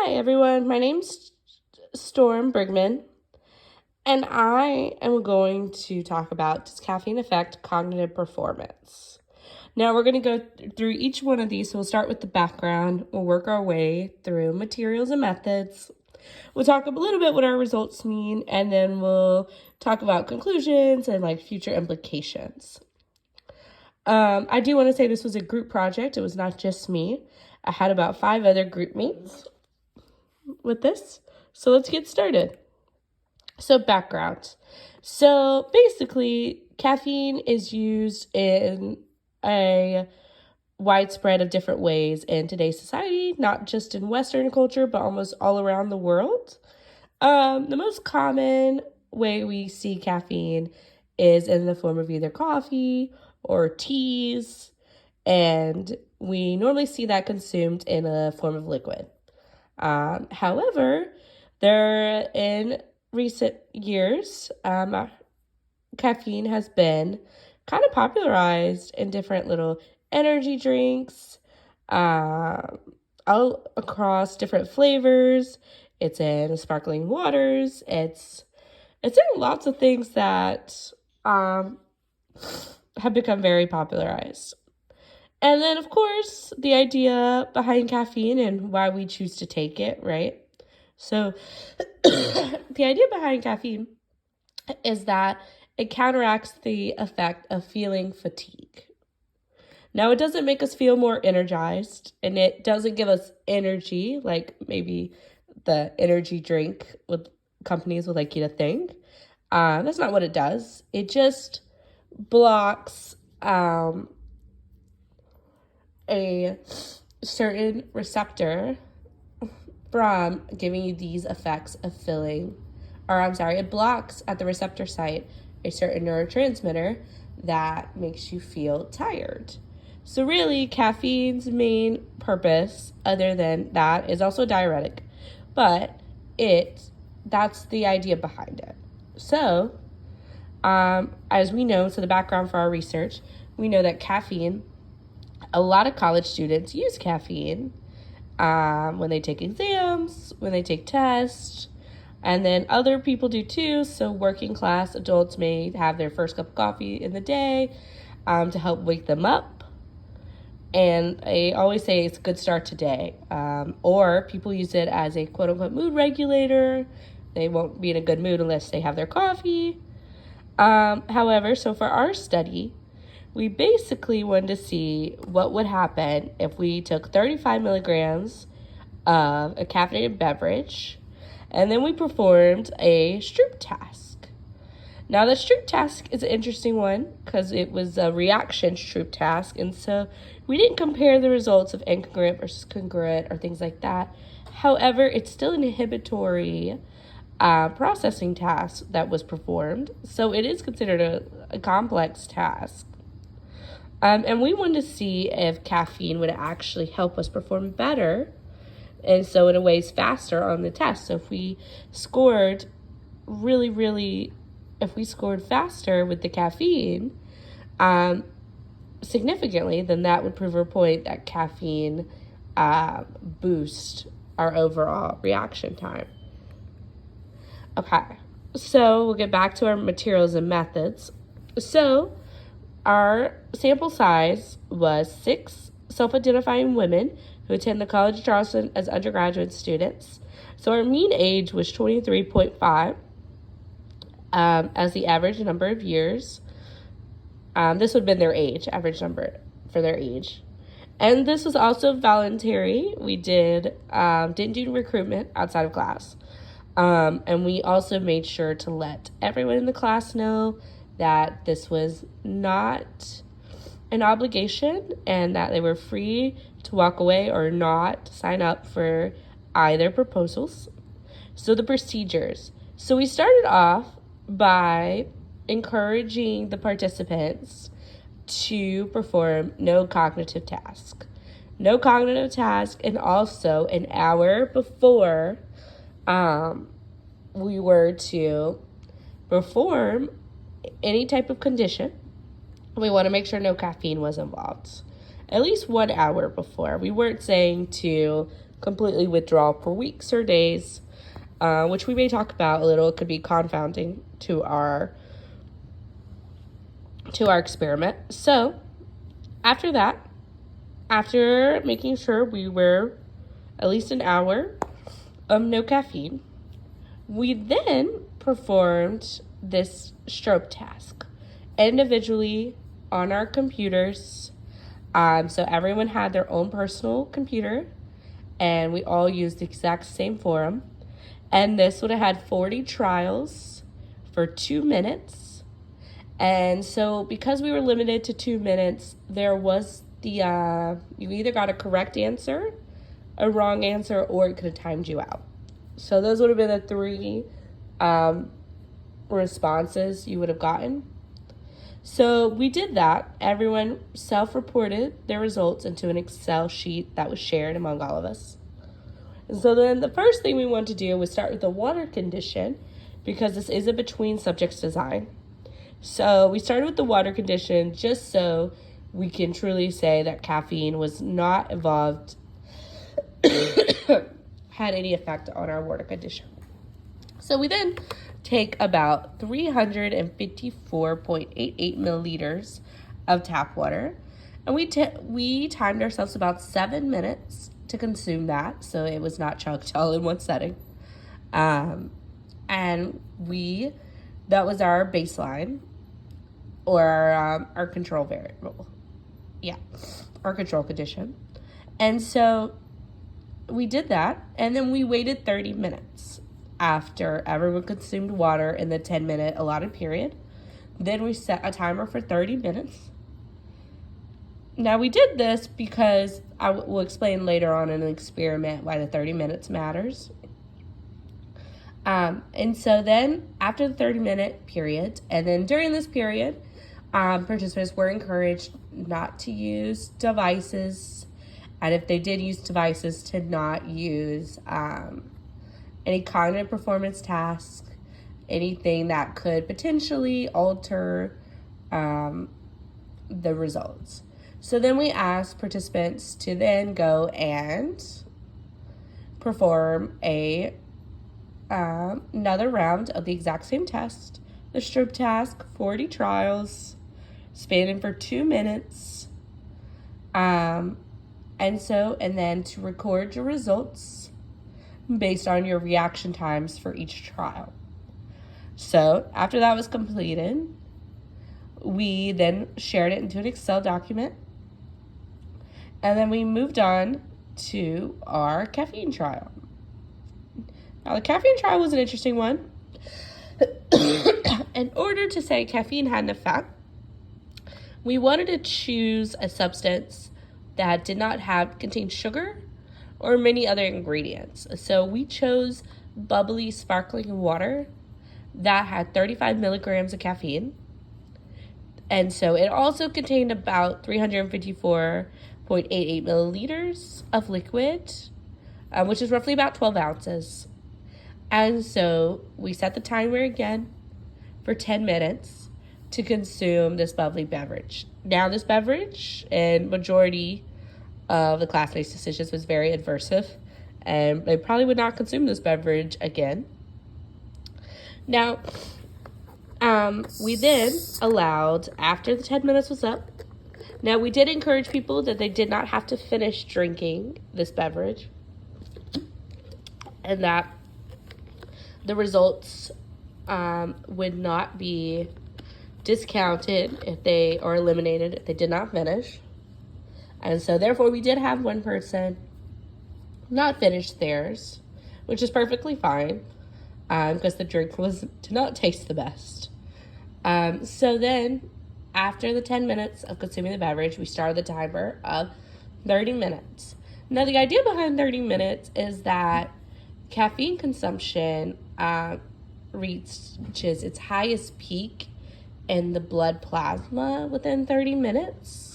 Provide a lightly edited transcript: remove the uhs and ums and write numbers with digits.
Hi, everyone. My name's Storm Brigman, and I am going to talk about does caffeine affect cognitive performance? Now, we're going to go through each one of these. So we'll start with the background. We'll work our way through materials and methods. We'll talk a little bit what our results mean, and then we'll talk about conclusions and future implications. I do want to say this was a group project. It was not just me. I had about 5 other group mates with this. So let's get started. So background. So basically, caffeine is used in a widespread of different ways in today's society, not just in Western culture, but almost all around the world. The most common way we see caffeine is in the form of either coffee or teas, and we normally see that consumed in a form of liquid. However, in recent years, caffeine has been kind of popularized in different little energy drinks, all across different flavors. It's in sparkling waters. It's in lots of things that have become very popularized. And then, of course, the idea behind caffeine and why we choose to take it, right? So the idea behind caffeine is that it counteracts the effect of feeling fatigue. Now, it doesn't make us feel more energized, and it doesn't give us energy like maybe the energy drink with companies would like you to think. That's not what it does. It just blocks a certain receptor from giving you these effects of it blocks at the receptor site a certain neurotransmitter that makes you feel tired. So really, caffeine's main purpose, other than that, is also diuretic, but that's the idea behind it. So, as we know, so the background for our research, we know that caffeine, a lot of college students use caffeine when they take exams, when they take tests, and then other people do too. So working class adults may have their first cup of coffee in the day to help wake them up. And I always say it's a good start today. Or people use it as a quote-unquote mood regulator. They won't be in a good mood unless they have their coffee. However, so for our study, we basically wanted to see what would happen if we took 35 milligrams of a caffeinated beverage, and then we performed a Stroop task. Now, the Stroop task is an interesting one because it was a reaction Stroop task, and so we didn't compare the results of incongruent versus congruent or things like that. However, it's still an inhibitory processing task that was performed, so it is considered a complex task. And we wanted to see if caffeine would actually help us perform better, and so in a ways faster on the test. So if we scored if we scored faster with the caffeine significantly, then that would prove our point that caffeine boost our overall reaction time. Okay, so we'll get back to our materials and methods. So our sample size was 6 self-identifying women who attend the College of Charleston as undergraduate students. So our mean age was 23.5 as the average number of years. This would have been their age, average number for their age. And this was also voluntary. We didn't do recruitment outside of class. And we also made sure to let everyone in the class know that this was not an obligation and that they were free to walk away or not sign up for either proposals. So the procedures. So we started off by encouraging the participants to perform no cognitive task. No cognitive task, and also an hour before we were to perform any type of condition, we want to make sure no caffeine was involved. At least 1 hour before. We weren't saying to completely withdrawal for weeks or days, which we may talk about a little. It could be confounding to our experiment. So after that, after making sure we were at least an hour of no caffeine, we then performed this strobe task individually on our computers. So everyone had their own personal computer, and we all used the exact same forum. And this would have had 40 trials for 2 minutes. And so because we were limited to 2 minutes, there was you either got a correct answer, a wrong answer, or it could have timed you out. So those would have been the 3 responses you would have gotten. So we did that. Everyone self-reported their results into an Excel sheet that was shared among all of us. And so then the first thing we want to do was start with the water condition, because this is a between subjects design. So we started with the water condition just so we can truly say that caffeine was not involved, had any effect on our water condition. So we then take about 354.88 milliliters of tap water, and we timed ourselves about 7 minutes to consume that, so it was not chugged all in one setting. And that was our baseline, or our control variable. Yeah, our control condition. And so we did that, and then we waited 30 minutes after everyone consumed water in the 10-minute allotted period. Then we set a timer for 30 minutes. Now we did this because I will explain later on in the experiment why the 30 minutes matters. And so then after the 30-minute period, and then during this period, participants were encouraged not to use devices, and if they did use devices, to not use any cognitive performance tasks, anything that could potentially alter the results. So then we asked participants to then go and perform another round of the exact same test, the strobe task, 40 trials, spanning for 2 minutes. And then to record your results based on your reaction times for each trial. So after that was completed, we then shared it into an Excel document, and then we moved on to our caffeine trial. Now, the caffeine trial was an interesting one. In order to say caffeine had an effect, we wanted to choose a substance that did not contain sugar or many other ingredients. So we chose bubbly sparkling water that had 35 milligrams of caffeine. And so it also contained about 354.88 milliliters of liquid, which is roughly about 12 ounces. And so we set the timer again for 10 minutes to consume this bubbly beverage. Now, this beverage, in majority of the classmates' decisions, was very adversive, and they probably would not consume this beverage again. Now, we then allowed, after the 10 minutes was up, now we did encourage people that they did not have to finish drinking this beverage, and that the results would not be discounted or eliminated if they did not finish. And so therefore we did have one person not finish theirs, which is perfectly fine, because the drink did not taste the best. So then after the 10 minutes of consuming the beverage, we started the timer of 30 minutes. Now, the idea behind 30 minutes is that caffeine consumption reaches its highest peak in the blood plasma within 30 minutes.